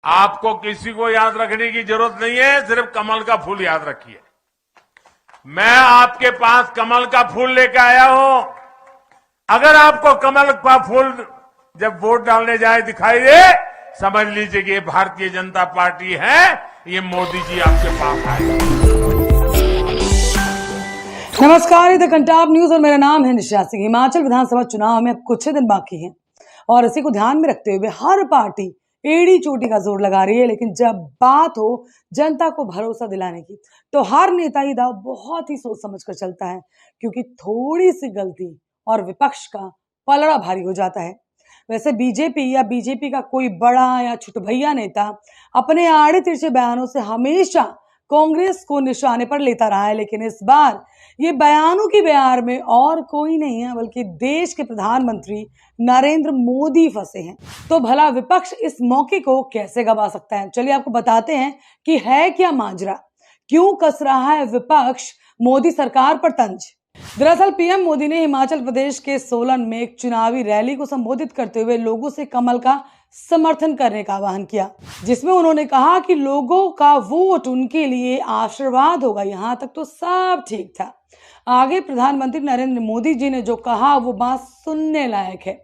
आपको किसी को याद रखने की जरूरत नहीं है, सिर्फ कमल का फूल याद रखिए। मैं आपके पास कमल का फूल लेकर आया हूं। अगर आपको कमल का फूल जब वोट डालने जाए दिखाई दे, समझ लीजिए कि ये भारतीय जनता पार्टी है, ये मोदी जी आपके पास आए। नमस्कार, द कंटाप न्यूज और मेरा नाम है निशा सिंह। हिमाचल विधानसभा चुनाव में अब कुछ ही दिन बाकी हैं और इसी को ध्यान में रखते हुए हर पार्टी एड़ी चोटी का जोर लगा रही है। लेकिन जब बात हो जनता को भरोसा दिलाने की, तो हर नेता ही दाव बहुत ही सोच समझ कर चलता है, क्योंकि थोड़ी सी गलती और विपक्ष का पलड़ा भारी हो जाता है। वैसे बीजेपी या बीजेपी का कोई बड़ा या छुटभैया नेता अपने आड़े तिरछे बयानों से हमेशा कांग्रेस को निशाने पर लेता रहा है, लेकिन इस बार ये बयानों की बयार में और कोई नहीं है बल्कि देश के प्रधानमंत्री नरेंद्र मोदी फंसे हैं। तो भला विपक्ष इस मौके को कैसे गवा सकता है? चलिए आपको बताते हैं कि है क्या माजरा, क्यों कस रहा है विपक्ष मोदी सरकार पर तंज। दरअसल पीएम मोदी ने हिमाचल प्रदेश के सोलन में एक चुनावी रैली को संबोधित करते हुए लोगों से कमल का समर्थन करने का आह्वान किया, जिसमें उन्होंने कहा कि लोगों का वोट उनके लिए आशीर्वाद होगा। यहां तक तो सब ठीक था। आगे प्रधानमंत्री नरेंद्र मोदी जी ने जो कहा वो बात सुनने लायक है।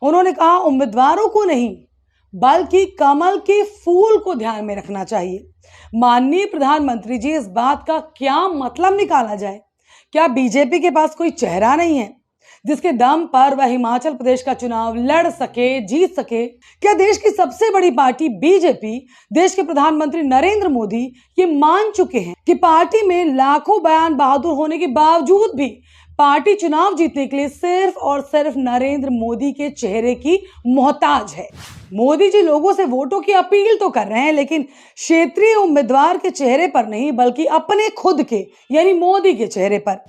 उन्होंने कहा उम्मीदवारों को नहीं बल्कि कमल के फूल को ध्यान में रखना चाहिए। माननीय प्रधानमंत्री जी, इस बात का क्या मतलब निकाला जाए? क्या बीजेपी के पास कोई चेहरा नहीं है जिसके दम पर वह हिमाचल प्रदेश का चुनाव लड़ सके, जीत सके? क्या देश की सबसे बड़ी पार्टी बीजेपी, देश के प्रधानमंत्री नरेंद्र मोदी ये मान चुके हैं कि पार्टी में लाखों बयान बहादुर होने के बावजूद भी पार्टी चुनाव जीतने के लिए सिर्फ और सिर्फ नरेंद्र मोदी के चेहरे की मोहताज है? मोदी जी लोगों से वोटों की अपील तो कर रहे हैं, लेकिन क्षेत्रीय उम्मीदवार के चेहरे पर नहीं बल्कि अपने खुद के यानी मोदी के चेहरे पर।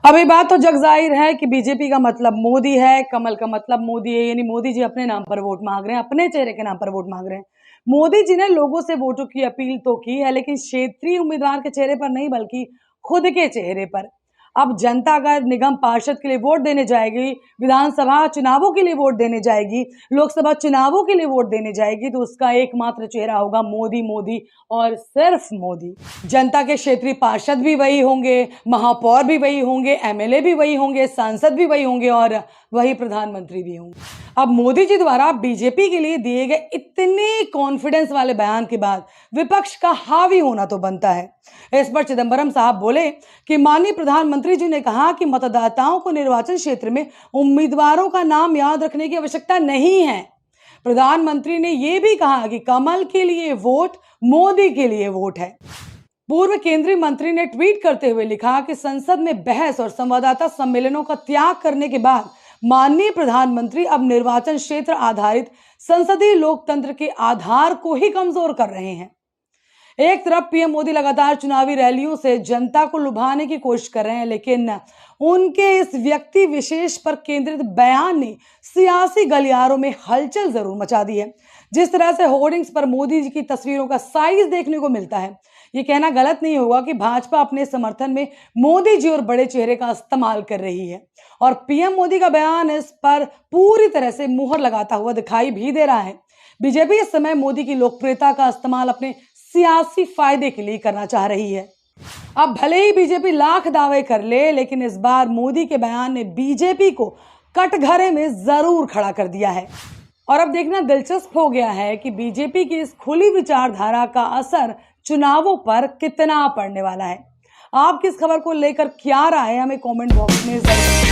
अब ये बात तो जग जाहिर है कि बीजेपी का मतलब मोदी है, कमल का मतलब मोदी है, यानी मोदी जी अपने नाम पर वोट मांग रहे हैं, अपने चेहरे के नाम पर वोट मांग रहे हैं। मोदी जी ने लोगों से वोटों की अपील तो की है, लेकिन क्षेत्रीय उम्मीदवार के चेहरे पर नहीं बल्कि खुद के चेहरे पर। अब जनता अगर निगम पार्षद के लिए वोट देने जाएगी, विधानसभा चुनावों के लिए वोट देने जाएगी, लोकसभा चुनावों के लिए वोट देने जाएगी, तो उसका एकमात्र चेहरा होगा मोदी, मोदी और सिर्फ मोदी। जनता के क्षेत्रीय पार्षद भी वही होंगे, महापौर भी वही होंगे, एमएलए भी वही होंगे, सांसद भी वही होंगे और वही प्रधानमंत्री भी होंगे। अब मोदी जी द्वारा बीजेपी के लिए दिए गए इतने कॉन्फिडेंस वाले बयान के बाद विपक्ष का हावी होना तो बनता है। इस पर चिदंबरम साहब बोले कि माननीय प्रधानमंत्री जी ने कहा कि मतदाताओं को निर्वाचन क्षेत्र में उम्मीदवारों का नाम याद रखने की आवश्यकता नहीं है। प्रधानमंत्री ने यह भी कहा कि कमल के लिए वोट मोदी के लिए वोट है। पूर्व केंद्रीय मंत्री ने ट्वीट करते हुए लिखा कि संसद में बहस और संवाददाता सम्मेलनों का त्याग करने के बाद माननीय प्रधानमंत्री अब निर्वाचन क्षेत्र आधारित संसदीय लोकतंत्र के आधार को ही कमजोर कर रहे हैं। एक तरफ पीएम मोदी लगातार चुनावी रैलियों से जनता को लुभाने की कोशिश कर रहे हैं, लेकिन उनके इस व्यक्ति विशेष पर केंद्रित बयान ने सियासी गलियारों में हलचल जरूर मचा दी है। जिस तरह से होर्डिंग्स पर मोदी जी की तस्वीरों का साइज देखने को मिलता है, ये कहना गलत नहीं होगा कि भाजपा अपने समर्थन में मोदी जी और बड़े चेहरे का इस्तेमाल कर रही है और पीएम मोदी का बयान इस पर पूरी तरह से मुहर लगाता हुआ दिखाई भी दे रहा है। बीजेपी इस समय मोदी की लोकप्रियता का इस्तेमाल अपने सियासी फायदे के लिए करना चाह रही है। अब भले ही बीजेपी लाख दावे कर ले, लेकिन इस बार मोदी के बयान ने बीजेपी को कटघरे में जरूर खड़ा कर दिया है। और अब देखना दिलचस्प हो गया है कि बीजेपी की इस खुली विचारधारा का असर चुनावों पर कितना पड़ने वाला है। आप किस खबर को लेकर क्या राय है, हमें कमेंट बॉक्स में जरूर